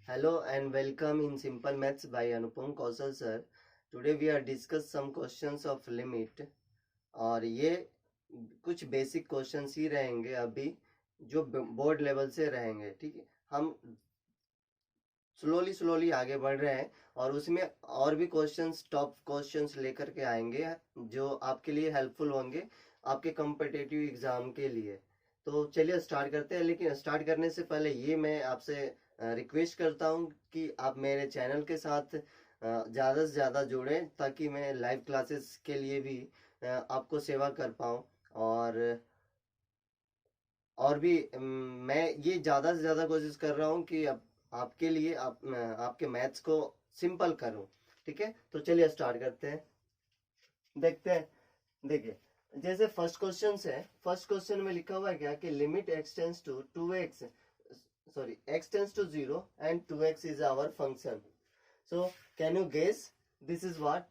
Hello and welcome in Simple Maths by Anupam Kausal sir. Today we are discuss some questions of limit और ये कुछ basic questions ही रहेंगे अभी जो board level से रहेंगे। ठीक है, हम स्लोली आगे बढ़ रहे हैं और उसमें और भी क्वेश्चंस टॉप क्वेश्चंस लेकर के आएंगे जो आपके लिए हेल्पफुल होंगे आपके कॉम्पिटिटिव एग्जाम के लिए। तो चलिए स्टार्ट करते हैं, लेकिन स्टार्ट करने से पहले ये मैं आपसे रिक्वेस्ट करता हूँ कि आप मेरे चैनल के साथ ज़्यादा से ज़्यादा जुड़ें ताकि मैं लाइव क्लासेस के लिए भी आपको सेवा कर पाऊँ। और भी मैं ये ज़्यादा से ज़्यादा कोशिश कर रहा हूँ कि आपके लिए आपके मैथ्स को सिंपल करूँ। ठीक है, तो चलिए स्टार्ट करते हैं, देखते हैं। देखिए, जैसे फर्स्ट क्वेश्चन है, फर्स्ट क्वेश्चन में लिखा हुआ है क्या कि limit x tends to 2x, sorry x tends to 0 and 2x is our function. So can you guess this is what?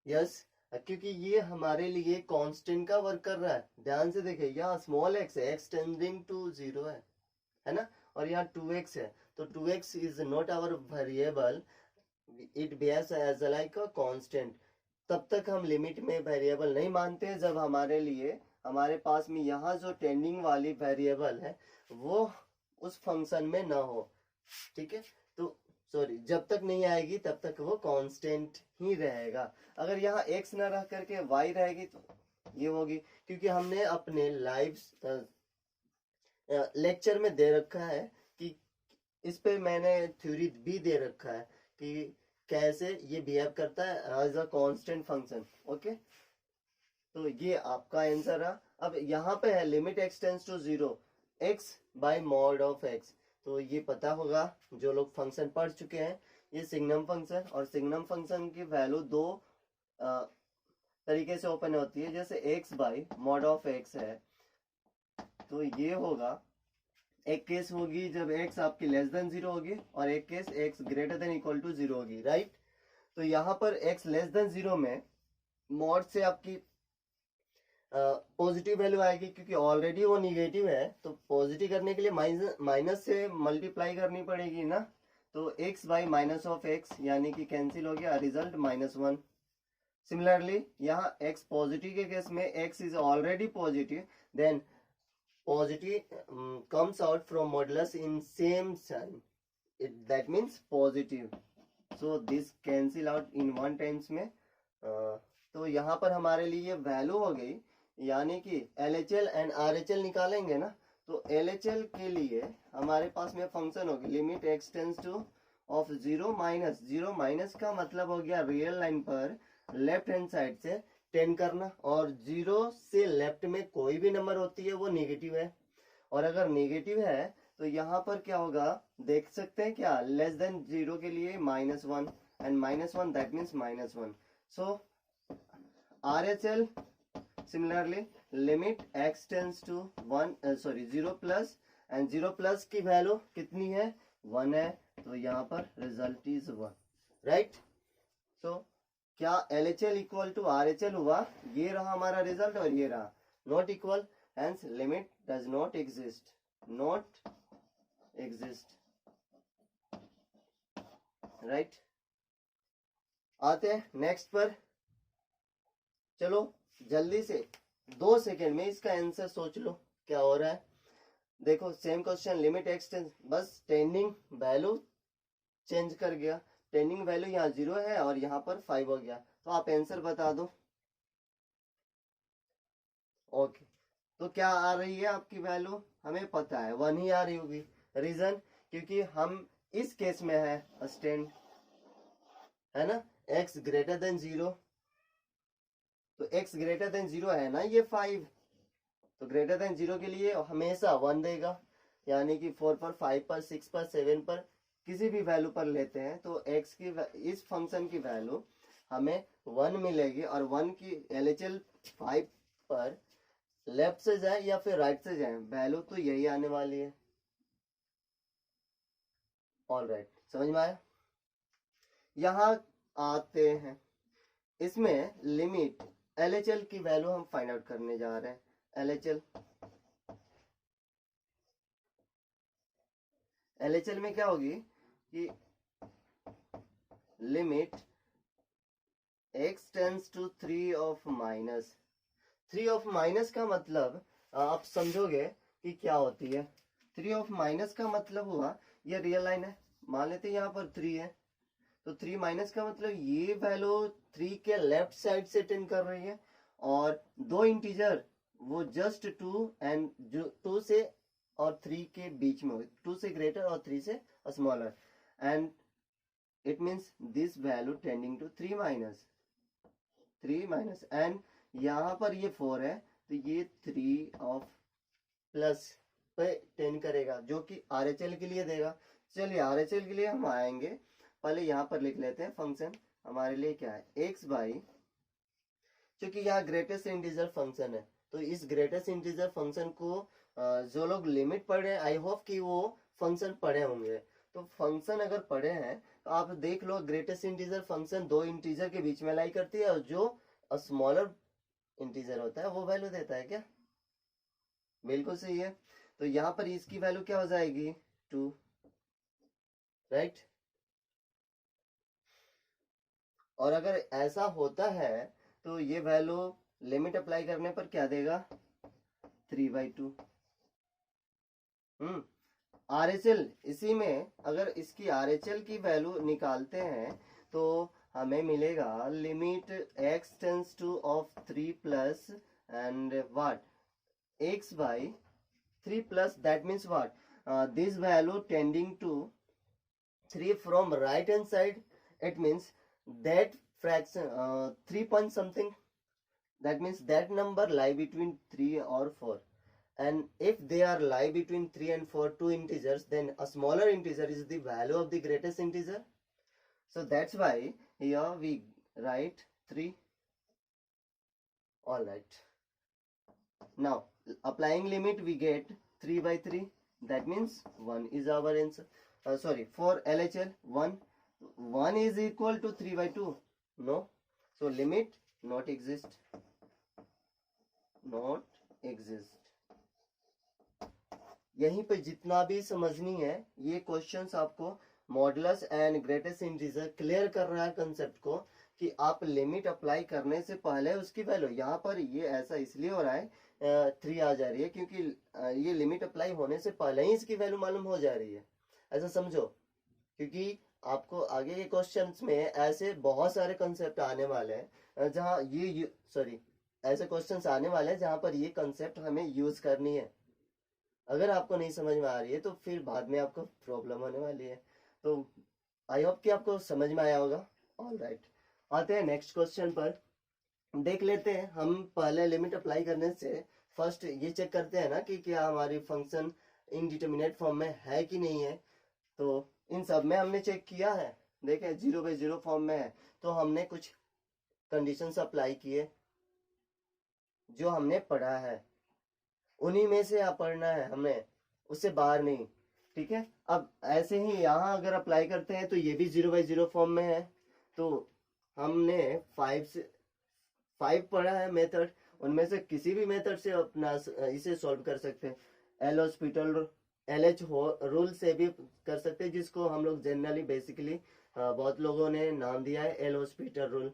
Yes, क्योंकि ये हमारे लिए कांस्टेंट का वर्क कर रहा है। ध्यान से देखिए, यहाँ स्मॉल x है, x टेंडिंग टू 0 है ना, और यहाँ 2x है, तो 2x is not our variable, it behaves as like a constant. तब तक हम लिमिट में वेरिएबल नहीं मानते जब हमारे लिए हमारे पास में यहाँ जो टेंडिंग वाली वेरिएबल है वो उस फंक्शन में ना हो। ठीक है, तो सॉरी, जब तक नहीं आएगी तब तक वो कांस्टेंट ही रहेगा। अगर यहाँ x ना रह करके y रहेगी तो ये होगी, क्योंकि हमने अपने लाइव लेक्चर में दे रखा है कि इस पे मैंने थ्योरी भी दे रखा है कि कैसे ये बिहेव करता है as a constant function. Okay, तो ये आपका आंसर है। अब यहाँ पे है limit x tends to 0 x by mod of x, तो ये पता होगा जो लोग फंक्शन पढ़ चुके हैं, ये सिग्नम फंक्शन, और सिग्नम फंक्शन की वैल्यू दो तरीके से ओपन होती है। जैसे x by mod of x है तो ये होगा, एक केस होगी जब x आपकी लेस देन 0 होगी और एक case x greater than equal to 0 होगी, राइट। तो यहाँ पर x लेस देन 0 में मॉड से आपकी पॉजिटिव वैल्यू आएगी, क्योंकि ऑलरेडी वो निगेटिव है, तो पॉजिटिव करने के लिए माइनस से मल्टीप्लाई करनी पड़ेगी ना। तो x by minus of x यानी कि कैंसिल हो गया, रिजल्ट -1। सिमिलरली यहाँ x पॉजिटिव के केस में x is already positive, then positive comes out from modulus in same sign, that means positive, so this cancel out in one times में। तो यहाँ पर हमारे लिए वैल्यू हो गई, यानी कि LHL एंड RHL निकालेंगे ना, तो LHL के लिए हमारे पास में फंक्शन होगी limit x tends to of 0 minus का मतलब हो गया रियल लाइन पर लेफ्ट हैंड साइड से 10 करना, और 0 से लेफ्ट में कोई भी नंबर होती है वो नेगेटिव है, और अगर नेगेटिव है तो यहाँ पर क्या होगा देख सकते हैं क्या, लेस देन 0 के लिए -1 and -1 that means -1। So RHL similarly limit x tends to 0 plus, and 0 plus की वैल्यू कितनी है, 1 है, तो यहाँ पर रिजल्ट इज 1, राइट। सो क्या LHL इक्वल टू RHL हुआ, ये रहा हमारा रिजल्ट और ये रहा not equal, hence limit does not exist, not exist, right. आते हैं नेक्स्ट पर, चलो जल्दी से 2 सेकेंड में इसका आंसर सोच लो क्या हो रहा है। देखो same question, limit x tends, बस टेंडिंग वैल्यू चेंज कर गया, टेंडिंग वैल्यू यहाँ 0 है और यहाँ पर 5 हो गया, तो आप आंसर बता दो। ओके, तो क्या आ रही है आपकी वैल्यू, हमें पता है 1 ही आ रही होगी। रीजन, क्योंकि हम इस केस में है स्टैंड, है ना, x ग्रेटर देन 0, तो x ग्रेटर देन 0 है ना ये 5, तो ग्रेटर देन 0 के लिए हमेशा 1 देगा, यानी कि 4 पर 5 पर 6 पर 7 पर किसी भी वैल्यू पर लेते हैं तो x की इस फंक्शन की वैल्यू हमें 1 मिलेगी, और 1 की LHL 5 पर लेफ्ट से जाए या फिर राइट से जाए वैल्यू तो यही आने वाली है। ऑल राइट, समझ में आया। यहाँ आते हैं, इसमें लिमिट LHL की वैल्यू हम फाइंड आउट करने जा रहे हैं। LHL LHL में क्या होगी कि limit x tends to 3 of minus, 3 of minus का मतलब आप समझोगे कि क्या होती है। 3 ऑफ माइनस का मतलब हुआ ये रियल लाइन है, मान लेते हैं यहाँ पर 3 है, तो 3 माइनस का मतलब ये वैल्यू 3 के लेफ्ट साइड से टेंड कर रही है, और दो इंटीजर वो जस्ट 2 एंड 2 से और 3 के बीच में, 2 से ग्रेटर और 3 से smaller, and it means this value tending to 3 minus, and यहाँ पर ये 4 है तो ये 3 ऑफ प्लस पे टेंड करेगा, जो कि RHL के लिए देगा। चलिए RHL के लिए हम आएंगे, पहले यहाँ पर लिख लेते हैं फंक्शन हमारे लिए क्या है, x बाई, क्योंकि यहाँ ग्रेटेस्ट इंटीजर फंक्शन है, तो इस ग्रेटेस्ट इंटीजर फंक्शन को जो लोग लिमिट पढ़े, आई होप कि वो फंक्शन पढ़े होंगे। तो फंक्शन अगर पढ़े हैं तो आप देख लो, ग्रेटेस्ट इंटीजर फंक्शन दो इंटीजर के बीच में लाई करती है, और जो स्मॉलर इंटीजर होता है वो वैल्यू देता है क्या, बिल्कुल सही है। तो यहाँ पर इसकी वैल्यू क्या हो जाएगी 2, राइट। और अगर ऐसा होता है तो ये वैल्यू लिमिट अप्लाई करने पर क्या देगा 3/2। RHL, इसी में अगर इसकी RHL की वैल्यू निकालते हैं तो हमें मिलेगा limit x tends to of 3 plus and what x by 3 plus, that means what this value tending to 3 from right hand side, it means that fraction 3 point something, that means that number lie between 3 or 4, and if they are lie between 3 and 4 two integers, then a smaller integer is the value of the greatest integer. So that's why here we write 3. All right, now applying limit we get 3/3, that means 1 is our answer. Sorry, for LHL 1 is equal to 3/2, no, so limit not exist, यहीं पे जितना भी समझनी है ये questions आपको modulus and greatest integer clear कर रहा है कंसेप्ट को, कि आप लिमिट अप्लाई करने से पहले उसकी वैल्यू, यहाँ पर ये ऐसा इसलिए हो रहा है 3 आ जा रही है क्योंकि ये लिमिट अप्लाई होने से पहले ही इसकी वैल्यू मालूम हो जा रही है, ऐसा समझो। क्योंकि आपको आगे के क्वेश्चंस में ऐसे बहुत सारे कंसेप्ट आने वाले हैं जहाँ ये सॉरी ऐसे क्वेश्चंस आने वाले हैं जहाँ पर ये कंसेप्ट हमें यूज करनी है। अगर आपको नहीं समझ में आ रही है तो फिर बाद में आपको प्रॉब्लम होने वाली है। तो आई होप कि आपको समझ में आया होगा। ऑल राइट, आते हैं नेक्स्ट क्वेश्चन पर, देख लेते हैं। हम पहले लिमिट अप्लाई करने से फर्स्ट ये चेक करते हैं ना कि क्या हमारी फंक्शन इनडिटरमिनेट फॉर्म में है कि नहीं है। तो इन सब में हमने चेक किया है, देखें 0/0 फॉर्म में है, तो हमने कुछ कंडीशंस अप्लाई किए जो हमने पढ़ा है, उन्हीं में से आप पढ़ना है हमें, उससे बाहर नहीं, ठीक है। अब ऐसे ही यहाँ अगर अप्लाई करते हैं तो ये भी 0/0 फॉर्म में है, तो हमने 5 पढ़ा है मेथड, उनमें से किसी भी मेथड से अपना इसे सॉल्व कर सकते हैं। एल हॉस्पिटल LH रूल से भी कर सकते हैं, जिसको हम लोग जनरली बेसिकली बहुत लोगों ने नाम दिया है L hospital rule,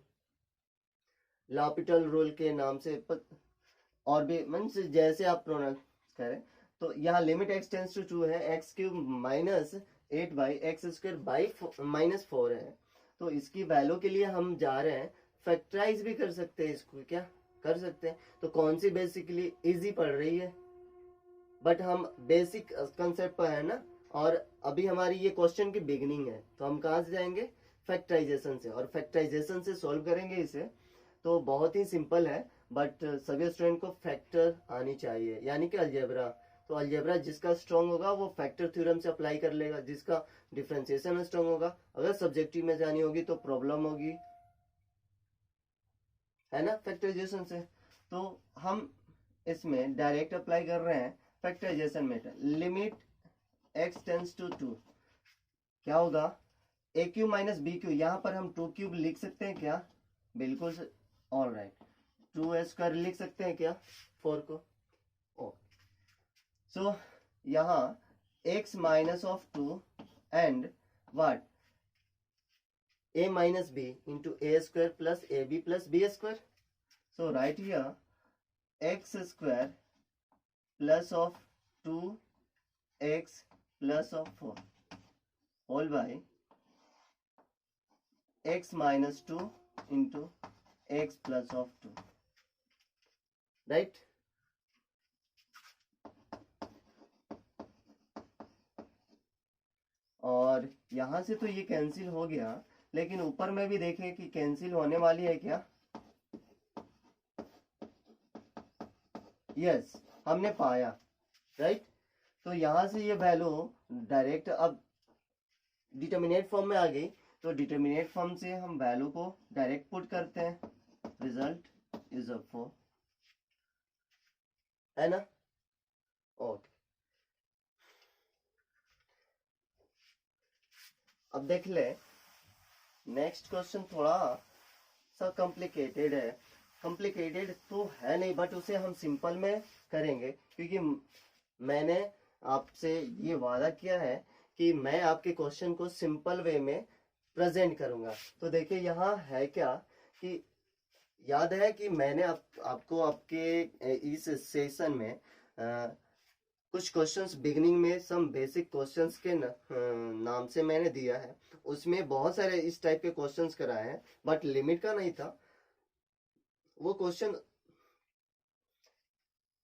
L'Hôpital rule के नाम से, और भी मीन्स जैसे आप प्रोनाउंस करें। तो यहाँ लिमिट x टेंस टू 2 है, x³ माइनस 8/x² बाई -4 है, तो इसकी वैल्यू के लिए हम जा रहे हैं, फैक्टराइज भी कर सकते हैं इसको, क्या कर सकते हैं। तो कौन सी बेसिकली इजी पड़ रही है, बट हम बेसिक कंसेप्ट पर है ना, और अभी हमारी ये क्वेश्चन की बिगिनिंग है, तो हम कहाँ से जाएंगे फैक्टराइजेशन से, और फैक्टराइजेशन से सॉल्व करेंगे इसे। तो बहुत ही सिंपल है, बट सभी स्टूडेंट को फैक्टर आनी चाहिए, यानी कि अलजेब्रा। तो अलजेब्रा जिसका स्ट्रॉन्ग होगा वो फैक्टर थ्योरम से अप्लाई कर लेगा, जिसका डिफरेंशिएशन स्ट्रॉन्ग होगा, अगर सब्जेक्टिव में जानी होगी तो प्रॉब्लम होगी, है ना, फैक्टराइजेशन से। तो हम इसमें डायरेक्ट अप्लाई कर रहे हैं factorisation method. Limit x tends to 2 क्या होगा, a³ माइनस b³, यहाँ पर हम 2³ लिख सकते हैं क्या, बिल्कुल। ऑल राइट, 2a² लिख सकते हैं क्या 4 को। ओ सो यहाँ x minus of 2 and what a minus b into a square plus ab plus b square. So right here x square plus of 2x plus of 4 whole by x minus 2 into x plus of 2, right? और यहां से तो ये cancel हो गया, लेकिन ऊपर में भी देखें कि कैंसिल होने वाली है क्या? यस, हमने पाया, राइट? तो यहां से ये वैल्यू डायरेक्ट अब डिटर्मिनेट फॉर्म में आ गई, तो डिटर्मिनेट फॉर्म से हम वैल्यू को डायरेक्ट पुट करते हैं, रिजल्ट इज 4, है ना? ओके, अब देख ले नेक्स्ट क्वेश्चन, थोड़ा सा कॉम्प्लिकेटेड है। कॉम्प्लिकेटेड तो है नहीं, बट उसे हम सिंपल में करेंगे, क्योंकि मैंने आपसे ये वादा किया है कि मैं आपके क्वेश्चन को सिंपल वे में प्रेजेंट करूंगा। तो देखिए यहाँ है क्या कि याद है कि मैंने आपको आपके इस सेशन में कुछ क्वेश्चंस बिगिनिंग में सम बेसिक क्वेश्चंस के नाम से मैंने दिया है। उसमें बहुत सारे इस टाइप के क्वेश्चंस कराए हैं, बट लिमिट का नहीं था। वो क्वेश्चन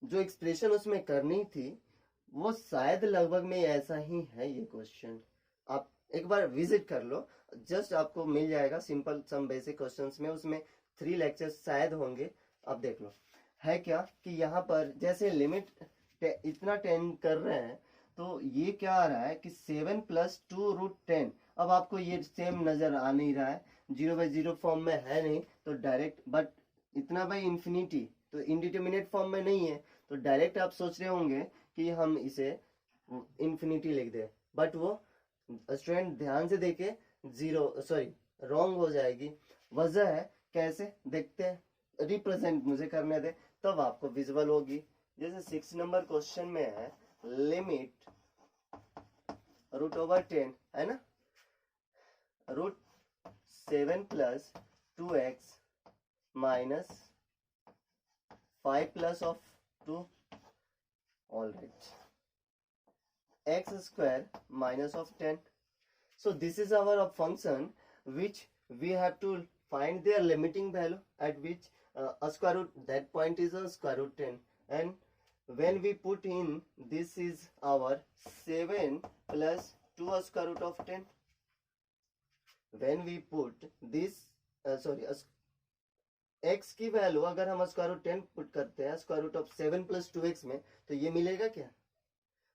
जो एक्सप्रेशन उसमें करनी थी वो शायद लगभग में ऐसा ही है। ये क्वेश्चन आप एक बार विजिट कर लो, जस्ट आपको मिल जाएगा सिंपल सम बेसिक क्वेश्चंस में। उसमें 3 लेक्चर्स शायद होंगे, आप देख लो। है क्या कि यहाँ पर जैसे लिमिट इतना 10 कर रहे हैं, तो ये क्या आ रहा है कि 7 प्लस 2 रूट 10। अब आपको ये सेम नजर आ नहीं रहा है, 0/0 फॉर्म में है नहीं, तो डायरेक्ट, बट इतना बाई इंफिनिटी तो इनडिटर्मिनेट फॉर्म में नहीं है, तो डायरेक्ट आप सोच रहे होंगे कि हम इसे इंफिनिटी लिख दे, बट वो स्टूडेंट ध्यान से देखे रॉन्ग हो जाएगी। वजह है कैसे देखते हैं, रिप्रेजेंट मुझे करने दे तब आपको विजुअल होगी। जैसे 6 नंबर क्वेश्चन में है लिमिट √10 है ना, √7 plus 2x minus 5 plus of 2, all right, x square minus of 10. So this is our function which we have to find their limiting value at which a square root, that point is a square root 10, and when we put in this is our 7 plus 2 a square root of 10. When we put this x की value अगर हम square root 10 put करते हैं square root of 7 plus 2x में, तो ये मिलेगा क्या?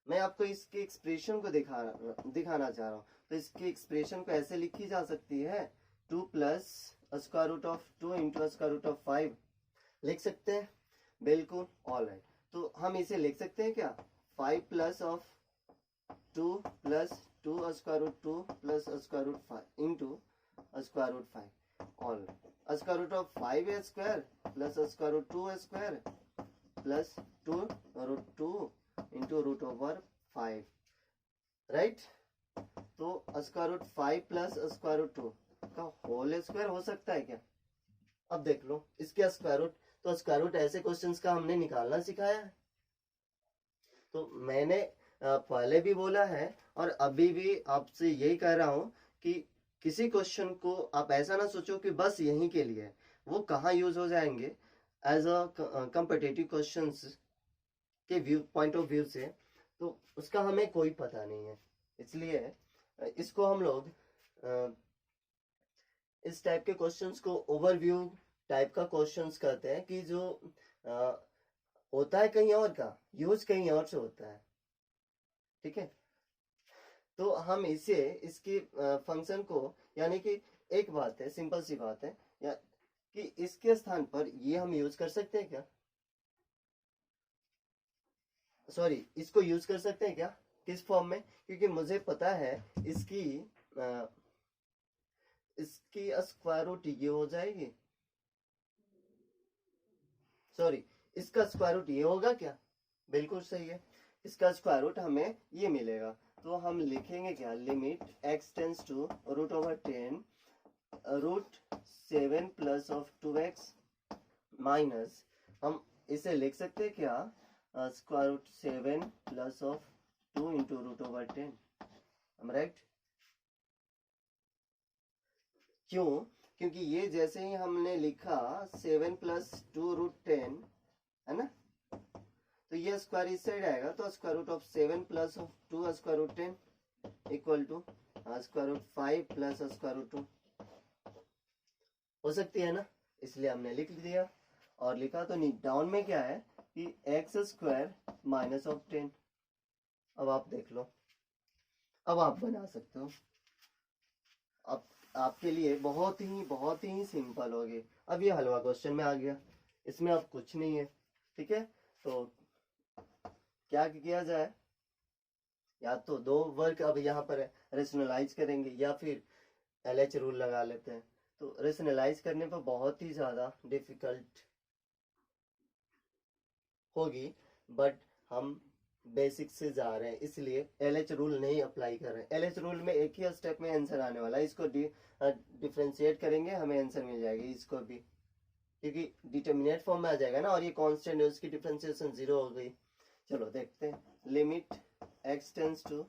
मैं आपको इसके एक्सप्रेशन को दिखाना चाह रहा हूँ। तो इसकी एक्सप्रेशन को ऐसे लिखी जा सकती है, 2 plus square root of 2 into square root of 5 लिख सकते हैं, बिल्कुल, ऑल राइट। तो हम इसे लिख सकते हैं क्या, 5 plus of 2 plus 2 square root 2 plus square root 5 into square root 5, all right. Square root of 5 a square plus square root 2 a square plus 2 root 2 into root over 5, right. तो square root 5 plus square root 2 का whole square हो सकता है क्या? अब देख लो इसके square root, तो स्क्वायर रूट ऐसे क्वेश्चंस का हमने निकालना सिखाया है। तो मैंने पहले भी बोला है और अभी भी आपसे यही कह रहा हूं कि किसी क्वेश्चन को आप ऐसा ना सोचो कि बस यहीं के लिए, वो कहाँ यूज हो जाएंगे एज अ कॉम्पिटिटिव क्वेश्चंस के व्यू पॉइंट ऑफ व्यू से, तो उसका हमें कोई पता नहीं है। इसलिए इसको हम लोग इस टाइप के क्वेश्चंस को ओवरव्यू टाइप का क्वेश्चंस कहते हैं, कि जो होता है कहीं और का, यूज कहीं और से होता है, ठीक है। तो हम इसे इसकी फंक्शन को, यानी कि एक बात है, सिंपल सी बात है या कि इसके स्थान पर ये हम यूज कर सकते हैं क्या, इसको यूज कर सकते हैं क्या, किस फॉर्म में? क्योंकि मुझे पता है इसकी स्क्वायर रूट ये हो जाएगी, इसका स्क्वायर रूट ये होगा क्या? बिल्कुल सही है। इसका स्क्वायर रूट हमें ये मिलेगा। तो हम लिखेंगे क्या, limit x tends to root over 10 root 7 plus of 2x minus, हम इसे लिख सकते हैं क्या, square root 7 plus of 2 into root over 10, right. क्यों, क्योंकि ये जैसे ही हमने लिखा 7 प्लस 2 रूट 10 है ना, तो ये स्क्वायर इस साइड आएगा, तो square root of 7 plus of 2 square root 10 equal to square root 5 plus square root 2 हो सकती है ना, इसलिए हमने लिख दिया। और लिखा तो नहीं, डाउन में क्या है कि एक्स स्क्वायर माइनस ऑफ 10। अब आप देख लो, अब आप बना सकते हो। अब आपके लिए बहुत ही सिंपल हो गई। अब ये हलवा क्वेश्चन में आ गया, इसमें अब कुछ नहीं है, ठीक है। तो क्या किया जाए, या तो दो वर्क अब यहाँ पर रेशनलाइज करेंगे या फिर LH रूल लगा लेते हैं। तो रेशनलाइज करने पर बहुत ही ज्यादा डिफिकल्ट होगी, बट हम बेसिक से जा रहे हैं, इसलिए LH रूल नहीं अप्लाई कर रहे हैं। LH रूल में एक ही स्टेप में आंसर आने वाला है, इसको डिफ्रेंशिएट करेंगे, हमें आंसर मिल जाएगी। इसको भी क्योंकि डिटर्मिनेट फॉर्म में आ जाएगा ना, और ये कांस्टेंट है, उसकी डिफ्रेंशिएशन 0 हो गई। चलो देखते हैं, limit x tends to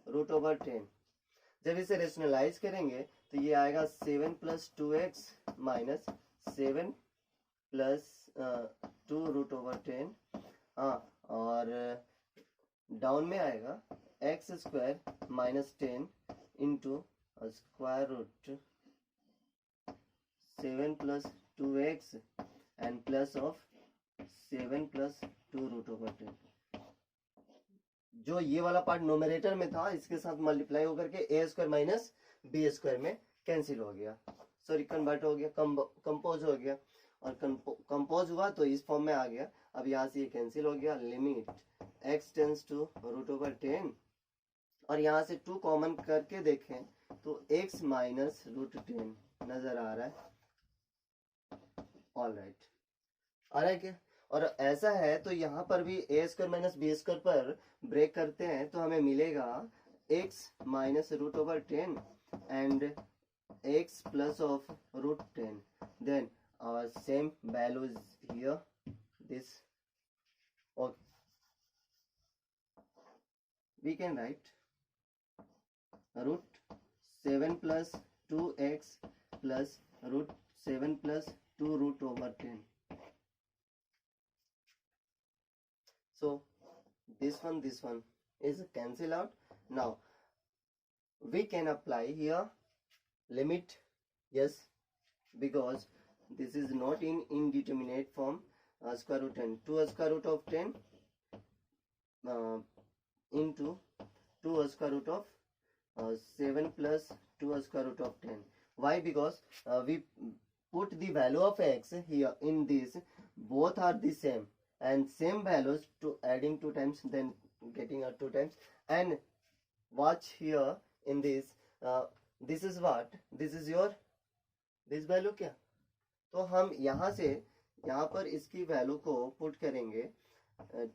root over 10, जब इसे रेशनलाइज करेंगे तो ये आएगा 7 plus 2x minus 7 plus 2 root over 10, हाँ, और डाउन में आएगा X square minus 10 into square root 7 plus 2x and plus of 7 plus 2 root over 10। जो ये वाला पार्ट नोमिनेटर में था, इसके साथ मल्टीप्लाई होकर के ए स्क्वायर माइनस बी स्क्वायर में कैंसिल हो गया, सॉरी कन्वर्ट हो गया, कंपोज हो गया, और कंपोज हुआ तो इस फॉर्म में आ गया। अब यहाँ से ये कैंसिल हो गया, limit x tends to root over 10, और यहाँ से 2 कॉमन करके देखें तो x माइनस रूट 10 नजर आ रहा है। ऑल राइट, आ रहा है क्या। और ऐसा है तो यहाँ पर भी A square minus B square पर ब्रेक करते हैं तो हमें मिलेगा x minus root over 10 and x plus of root 10, then our same value is here, this, okay, we can write root 7 plus 2x plus root 7 plus 2 root over 10. So this one is cancel out. Now we can apply here limit, yes, because this is not in indeterminate form, square root 10 to square root of 10 into 2 square root of 7 plus 2 square root of 10. Why? Because we put the value of x here in this, both are the same, and same values to adding 2 times, then getting 2 times. And watch here in this, this is what, this is your this value क्या, तो हम यहाँ से यहाँ पर इसकी value को put करेंगे,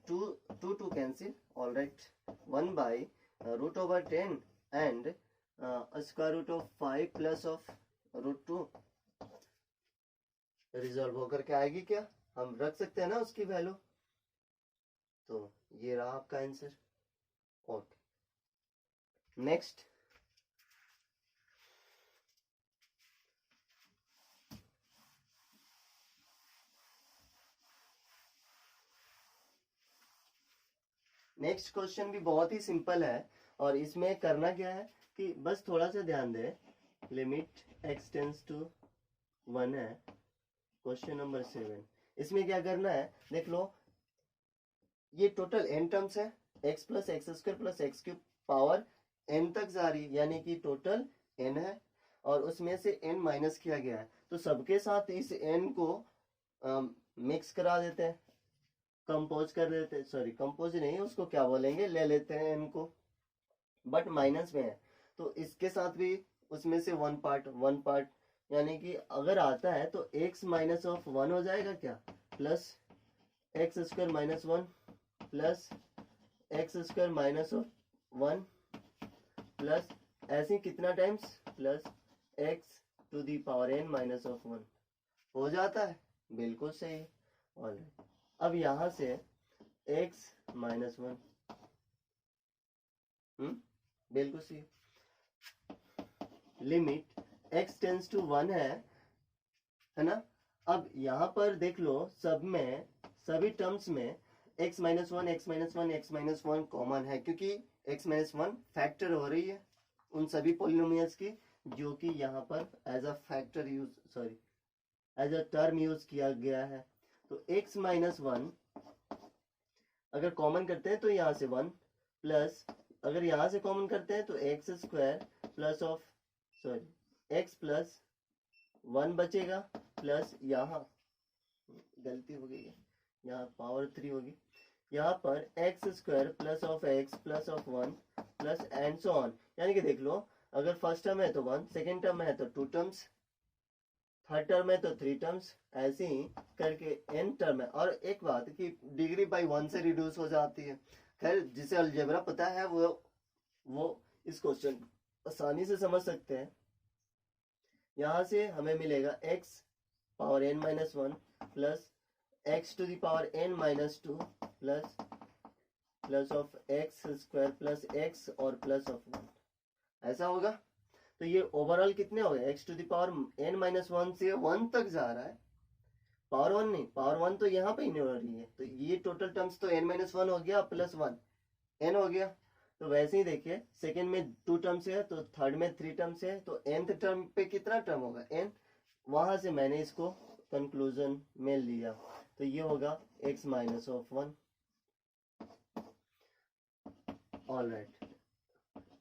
2 cancel, all right, 1 by root over 10 and square root of 5 plus of root 2 resolve होकर के आएगी क्या, हम रख सकते हैं ना उसकी वैल्यू। तो ये रहा आपका answer. Okay, next, next question भी बहुत ही सिंपल है, और इसमें करना क्या है कि बस थोड़ा सा ध्यान दें, लिमिट x टेंस टू 1 है, क्वेश्चन नंबर 7। इसमें क्या करना है, देख लो, ये टोटल n टर्म्स है, x plus X square plus x cube power n तक जा रही, यानी कि टोटल n है, और उसमें से n माइनस किया गया है, तो सबके साथ इस n को मिक्स करा देते हैं, कंपोज कर देते हैं, सॉरी कंपोज नहीं, उसको क्या बोलेंगे, ले लेते हैं n को, बट माइनस में है, तो इसके साथ भी उसमें से वन पार्ट, यानी कि अगर आता है तो x माइनस ऑफ 1 हो जाएगा क्या, plus X square minus 1 plus X square minus of 1 plus ऐसे ही कितना times plus X to the power n minus of 1 हो जाता है, बिल्कुल सही। और अब यहां से x माइनस 1, बिल्कुल सही। लिमिट x टेंस टू 1 है ना। अब यहाँ पर देख लो, सब में सभी टर्म्स में x minus 1 x minus 1 x minus 1 common है, क्योंकि x माइनस 1 फैक्टर हो रही है उन सभी पॉलिनोमियल्स की, जो कि यहाँ पर as a factor as a term use किया गया है। तो x माइनस 1 अगर कॉमन करते हैं तो यहाँ से 1 प्लस, अगर यहाँ से कॉमन करते हैं तो x square plus of x plus 1 बचेगा, प्लस यहाँ गलती हो गई है, यहाँ पावर 3 होगी, यहाँ पर x square plus of x plus of 1 plus and so on. यानी कि देख लो, अगर फर्स्ट टर्म है तो 1, सेकेंड टर्म है तो 2 टर्म्स, थर्ड टर्म है तो 3 टर्म्स, ऐसे ही करके n टर्म है। और एक बात कि डिग्री बाई 1 से रिड्यूस हो जाती है। खैर जिसे अलजेब्रा पता है वो इस क्वेश्चन आसानी से समझ सकते हैं। यहां से हमें मिलेगा x power n minus 1 plus x to the power n minus 2 plus of X square plus x और प्लस ऑफ 1, ऐसा होगा। तो ये ओवरऑल कितने हो गए, x to the power n minus 1 से 1 तक जा रहा है, पावर 1 नहीं, पावर 1 तो यहाँ पे ही नहीं हो रही है। तो ये टोटल टर्म्स तो n माइनस 1 हो गया प्लस 1 n हो गया। तो वैसे ही देखिए, सेकेंड में 2 टर्म्स है तो थर्ड में 3 टर्म्स है, तो nth टर्म पे कितना टर्म होगा n, वहां से मैंने इसको कंक्लूजन में लिया। तो ये होगा x minus of 1। All right,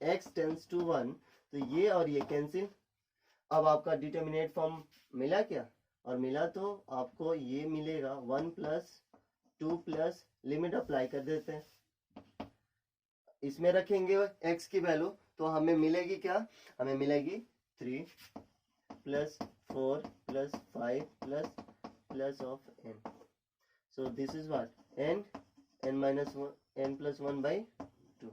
x tends to 1, तो ये और ये कैंसिल। अब आपका डिटर्मिनेट फॉर्म मिला क्या, और मिला तो आपको ये मिलेगा 1 प्लस 2 प्लस लिमिट अप्लाई कर देते हैं, इसमें रखेंगे x की वैल्यू, तो हमें मिलेगी क्या, हमें मिलेगी 3 plus 4 plus 5 plus of n। So this is what n minus 1 n plus 1 by 2।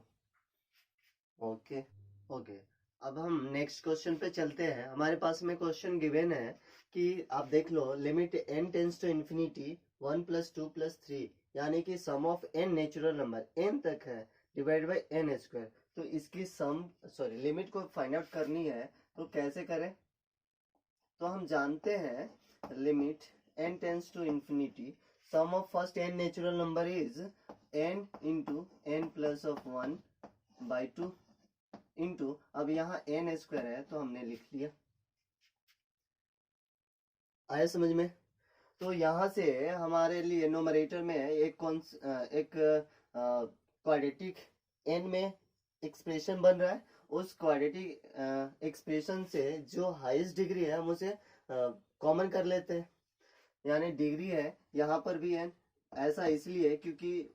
Okay okay, अब हम नेक्स्ट क्वेश्चन पे चलते हैं। हमारे पास में क्वेश्चन गिवन है कि आप देख लो, limit n tends to infinity 1 plus 2 plus 3, यानी कि sum of n natural number n तक है डिवाइड बाई n स्क्वायर। तो इसकी लिमिट को फाइंड आउट करनी है, तो कैसे करें। तो हम जानते हैं limit n tends to infinity, sum of first n natural number is n into n plus of 1 by 2 into, अब यहाँ n स्क्वायर है तो हमने लिख लिया, आया समझ में। तो यहाँ से हमारे लिए नोमरेटर में एक क्वाड्रेटिक n में एक्सप्रेशन बन रहा है। उस क्वाड्रेटिक एक्सप्रेशन से जो हाईएस्ट डिग्री है हम उसे कॉमन कर लेते हैं, यानी डिग्री है यहाँ पर भी n, ऐसा इसलिए क्योंकि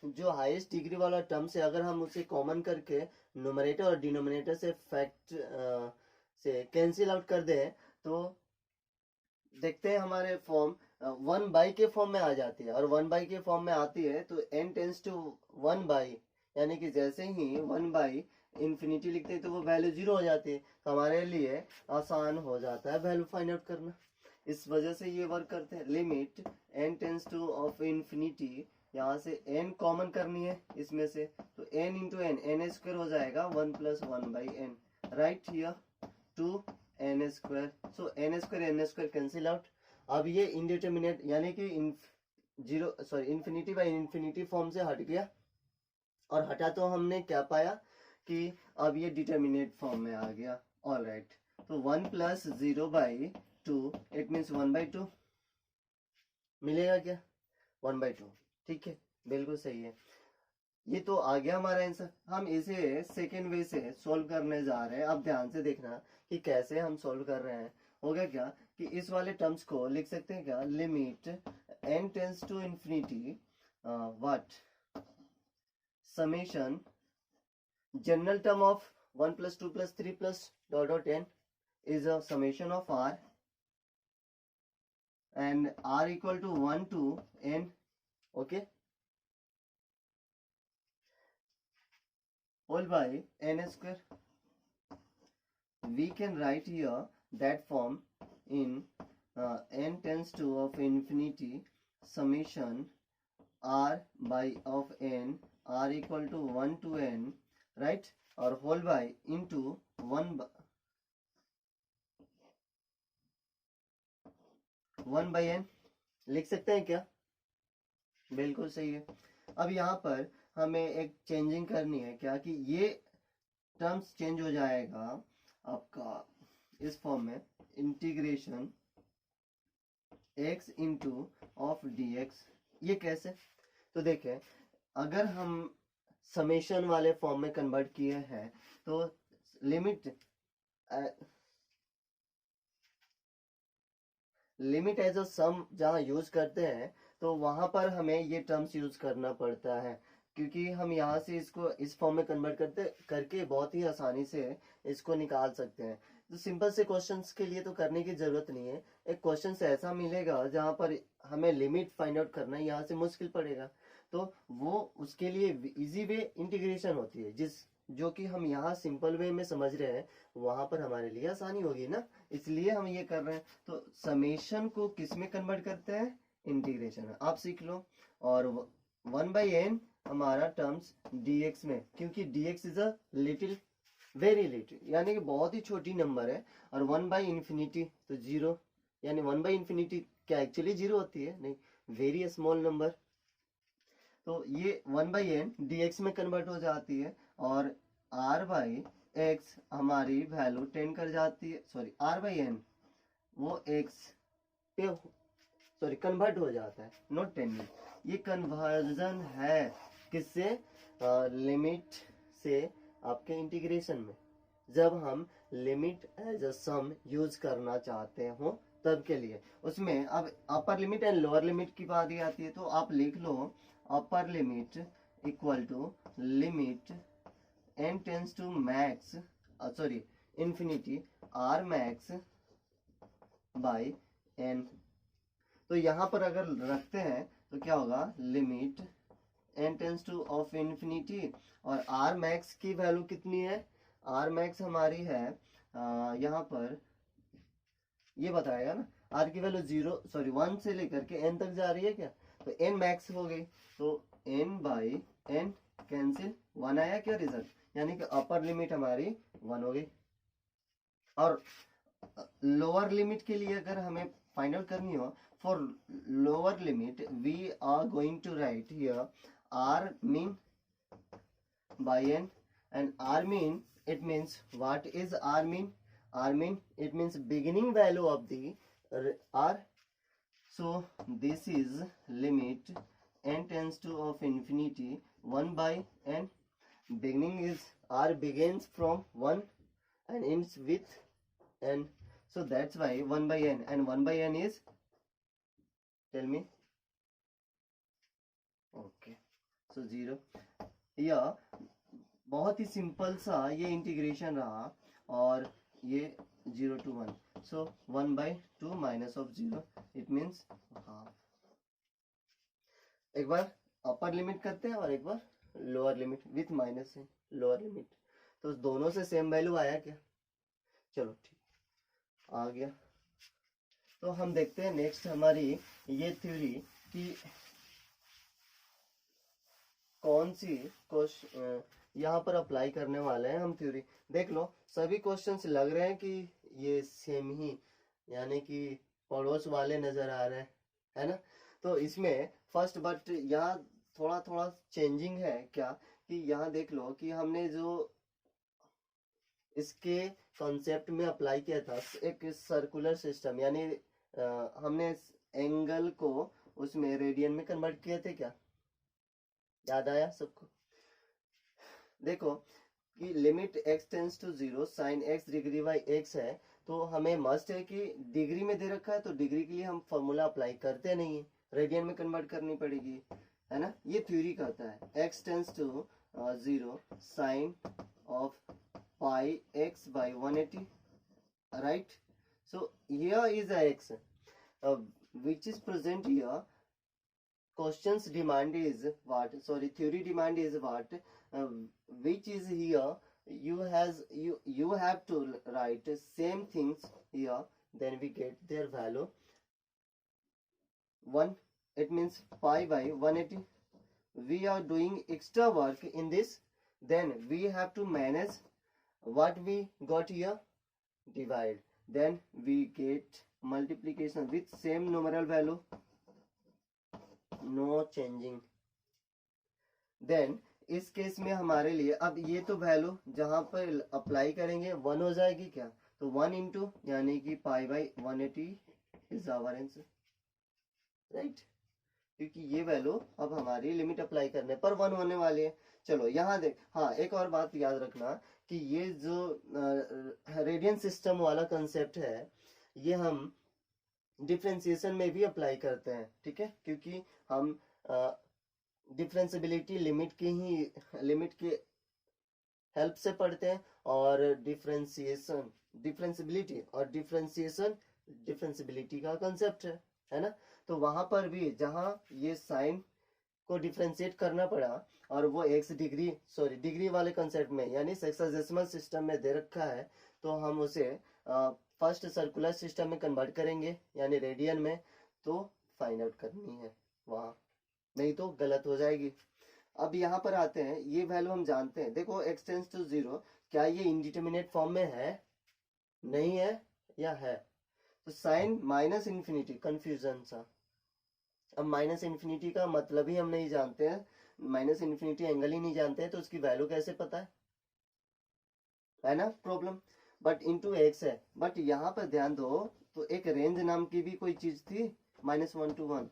जो हाईएस्ट डिग्री वाला टर्म से अगर हम उसे कॉमन करके नोमरेटर और डिनोमिनेटर से फैक्ट से कैंसिल आउट कर दें, तो देखते हैं हमारे फॉर्म 1 बाई के फॉर्म में आ जाती है। और 1 बाई के फॉर्म में आती है तो n टेंस टू 1 बाई, यानी कि जैसे ही 1 बाई इंफिनिटी लिखते हैं तो वो वैल्यू 0 हो जाती है, तो हमारे लिए आसान हो जाता है वैल्यू फाइंड आउट करना। इस वजह से ये वर्क करते हैं। Limit n tends to of infinity, यहाँ से n कॉमन करनी है इसमें से, तो n इंटू n स्क्वायर हो जाएगा 1 plus 1 by n, right here 2 n square. So n square cancel out. अब ये इनडिटर्मिनेट यानी कि इन्फिनिटी बाई इन्फिनिटी फॉर्म से हट गया, और हटा तो हमने क्या पाया कि अब ये डिटर्मिनेट फॉर्म में आ गया। ऑल राइट, तो 1 plus 0 by 2 it means 1 by 2 मिलेगा क्या, 1 बाई 2, ठीक है, बिल्कुल सही है। ये तो आ गया हमारा आंसर। हम इसे सेकेंड वे से सोल्व करने जा रहे हैं। अब ध्यान से देखना कि कैसे हम सोल्व कर रहे हैं। हो गया क्या कि इस वाले टर्म्स को लिख सकते हैं क्या, limit n tends to infinity what summation general term of 1 plus 2 plus 3 plus dot dot n is a summation of r, and r equal to 1 to n, okay। whole by n square. We can write here that form in n tends to of infinity summation r by of n r equal to 1 to n, right, or whole by into 1 by n लिख सकते हैं क्या? बिल्कुल सही है। अब यहाँ पर हमें एक चेंजिंग करनी है, क्या कि ये टर्म्स चेंज हो जाएगा आपका इस फॉर्म में, integration x into of dx। ये कैसे? तो देखें, अगर हम समेशन वाले फॉर्म में कन्वर्ट किए हैं तो लिमिट एज अ सम जहाँ यूज करते हैं तो वहां पर हमें ये टर्म्स यूज करना पड़ता है, क्योंकि हम यहाँ से इसको इस फॉर्म में कन्वर्ट करके बहुत ही आसानी से इसको निकाल सकते हैं। तो सिंपल से क्वेश्चंस के लिए तो करने की जरूरत नहीं है। एक क्वेश्चन ऐसा मिलेगा जहां पर हमें लिमिट फाइंड आउट करना है, यहाँ से मुश्किल पड़ेगा, तो वो उसके लिए इजी वे इंटीग्रेशन होती है, जो कि हम यहाँ सिंपल वे में समझ रहे हैं, वहां पर हमारे लिए आसानी होगी ना, इसलिए हम ये कर रहे हैं। तो समेशन को किस में कन्वर्ट करते हैं? इंटीग्रेशन में। आप सीख लो। और 1 by n हमारा टर्म्स dx में, क्योंकि dx is a little, very little, यानी कि बहुत ही छोटी नंबर है, और 1 by इंफिनिटी तो 0, यानी 1 by इंफिनिटी क्या एक्चुअली 0 होती है? नहीं, वेरी स्मॉल नंबर। तो ये 1 by n dx में कन्वर्ट हो जाती है, और r by x हमारी वैल्यू 10 कर जाती है, सॉरी r by n वो x पे सॉरी कन्वर्ट हो जाता है, नॉट 10 में। ये कन्वर्जन है किससे? लिमिट से आपके इंटीग्रेशन में, जब हम limit as a sum use करना चाहते हो तब के लिए। उसमें अब upper limit and lower limit की बात ही आती है, तो आप लिख लो upper limit equal to limit n tends to max sorry infinity r max by n। तो यहाँ पर अगर रखते हैं तो क्या होगा? Limit n tends to of infinity, और r मैक्स की वैल्यू कितनी है? r मैक्स हमारी है यहाँ पर ये बताएगा ना, r की वैल्यू 1 से लेकर के n तक जा रही है क्या? तो n मैक्स हो गई, तो n बाई n कैंसिल, 1 आया क्या रिजल्ट? यानी कि अपर लिमिट हमारी 1 हो गई। और लोअर लिमिट के लिए अगर हमें फाइंड आउट करनी हो, for lower limit we are going to write here r mean by n, and r mean, it means what is r mean? R mean, it means beginning value of the r. So this is limit n tends to of infinity 1 by n. Beginning is r begins from 1 and ends with n, so that's why 1 by n, and 1 by n is, tell me, okay, so 0। यह बहुत ही simple सा ये integration रहा, और ये 0 to 1, so 1 by 2 minus of 0, it means half। एक बार upper limit करते हैं और एक बार लोअर लिमिट विथ माइनस है लोअर लिमिट, तो दोनों से सेम वैल्यू आया क्या? चलो ठीक आ गया। तो हम देखते हैं नेक्स्ट हमारी ये थ्योरी कि कौन सी क्वेश्चन यहाँ पर अप्लाई करने वाले हैं हम थ्योरी। देख लो, सभी क्वेश्चंस लग रहे हैं कि ये सेम ही, यानी कि पड़ोस वाले नजर आ रहे हैं, है ना। तो इसमें फर्स्ट बट यहाँ थोड़ा थोड़ा चेंजिंग है, क्या कि यहाँ देख लो कि हमने जो इसके कॉन्सेप्ट में अप्लाई किया था एक सर्कुलर सिस्टम, यानी हमने एंगल को उसमें रेडियन में कन्वर्ट किए थे क्या? याद आया सबको? देखो कि limit x tends to 0 sine x degree by x है, तो हमें मस्ट है कि डिग्री में दे रखा है तो डिग्री के लिए हम फॉर्मूला अप्लाई करते नहीं है, रेडियन में कन्वर्ट करनी पड़ेगी, है ना। ये थ्योरी कहता है x tends to 0 sine of pi x by 180, right. So here is a x which is present here. Questions demand is what? Sorry, theory demand is what? which is here, you have to write same things here, then we get their value 1. It means pi by 180. We are doing extra work in this, then we have to manage what we got here, divide, then we get multiplication with same numeral value, no changing. Then इस case में हमारे लिए अब ये तो value जहां पर apply करेंगे 1 हो जाएगी क्या, तो 1 इंटू यानी कि pi by 180 is our answer, right, क्योंकि ये वैल्यू अब हमारी लिमिट अप्लाई करने पर 1 होने वाली है। चलो यहाँ देख, हाँ एक और बात याद रखना कि ये जो रेडियन सिस्टम वाला कंसेप्ट है ये हम डिफरेंशिएशन में भी अप्लाई करते हैं, ठीक है, क्योंकि हम डिफरेंशिएबिलिटी लिमिट के हेल्प से पढ़ते हैं, और डिफरेंशिएबिलिटी और डिफरेंशिएबिलिटी का कंसेप्ट है ना। तो वहां पर भी जहां ये साइन को डिफरेंशिएट करना पड़ा और वो एक्स डिग्री वाले कंसेप्ट में यानी सेक्साडेसिमल सिस्टम में दे रखा है, तो हम उसे फर्स्ट सर्कुलर सिस्टम में कन्वर्ट करेंगे यानी रेडियन में, तो फाइंड आउट करनी है वहां, नहीं तो गलत हो जाएगी। अब यहाँ पर आते हैं, ये वैल्यू हम जानते हैं, देखो x टेंड्स टू 0, क्या ये इंडिटरमिनेट फॉर्म में है, नहीं है या है, तो साइन माइनस इन्फिनिटी, कंफ्यूजन सा। अब माइनस इन्फिनिटी का मतलब ही हम नहीं जानते हैं, माइनस इन्फिनिटी एंगल ही नहीं जानते हैं, तो उसकी वैल्यू कैसे पता है ना प्रॉब्लम। बट इंटू एक्स है, बट यहाँ पर ध्यान दो तो एक रेंज नाम की भी कोई चीज थी -1 to 1,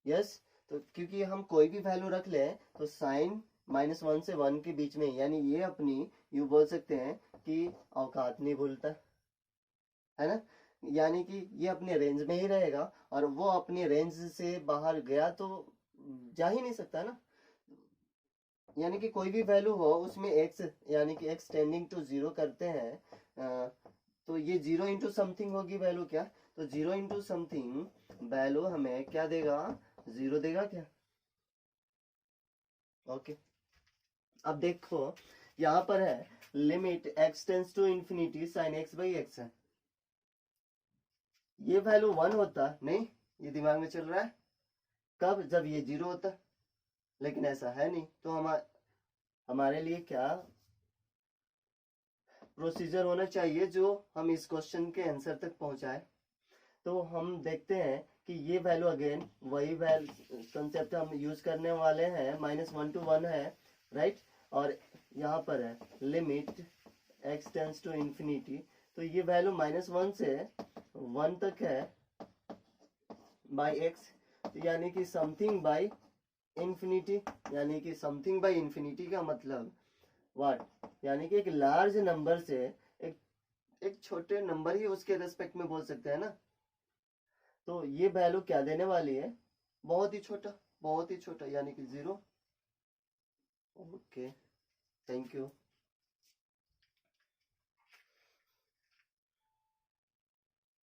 यस, तो क्योंकि हम कोई भी वैल्यू रख ले तो साइन -1 से 1 के बीच में, यानी ये अपनी यू बोल सकते हैं कि औकात नहीं भूलता है ना, यानी कि ये अपने रेंज में ही रहेगा, और वो अपनी रेंज से बाहर गया तो जा ही नहीं सकता ना, यानी कि कोई भी वैल्यू हो उसमें x यानी कि x टेंडिंग टू 0 करते हैं, तो ये 0 इंटू समथिंग होगी वैल्यू, क्या, तो 0 इंटू समथिंग वैल्यू हमें क्या देगा, 0 देगा क्या, ओके। अब देखो यहाँ पर है limit x tends to infinity sine x by X है, ये वैल्यू 1 होता नहीं, ये दिमाग में चल रहा है, कब, जब ये 0 होता, लेकिन ऐसा है नहीं, तो हमारे लिए क्या प्रोसीजर होना चाहिए जो हम इस क्वेश्चन के आंसर तक पहुंचाए। तो हम देखते हैं कि ये वैल्यू अगेन वही कंसेप्ट हम यूज करने वाले हैं, -1 to 1 है, राइट, और यहाँ पर है limit x tends to infinity, तो ये वैल्यू -1 से 1 तक है बाई एक्स, यानी कि समथिंग बाई इंफिनिटी, यानी कि समथिंग बाई इंफिनिटी का मतलब व्हाट, यानी कि एक लार्ज नंबर से एक छोटे नंबर ही उसके रेस्पेक्ट में बोल सकते हैं ना, तो ये वैल्यू क्या देने वाली है, बहुत ही छोटा यानी कि 0, ओके, थैंक यू।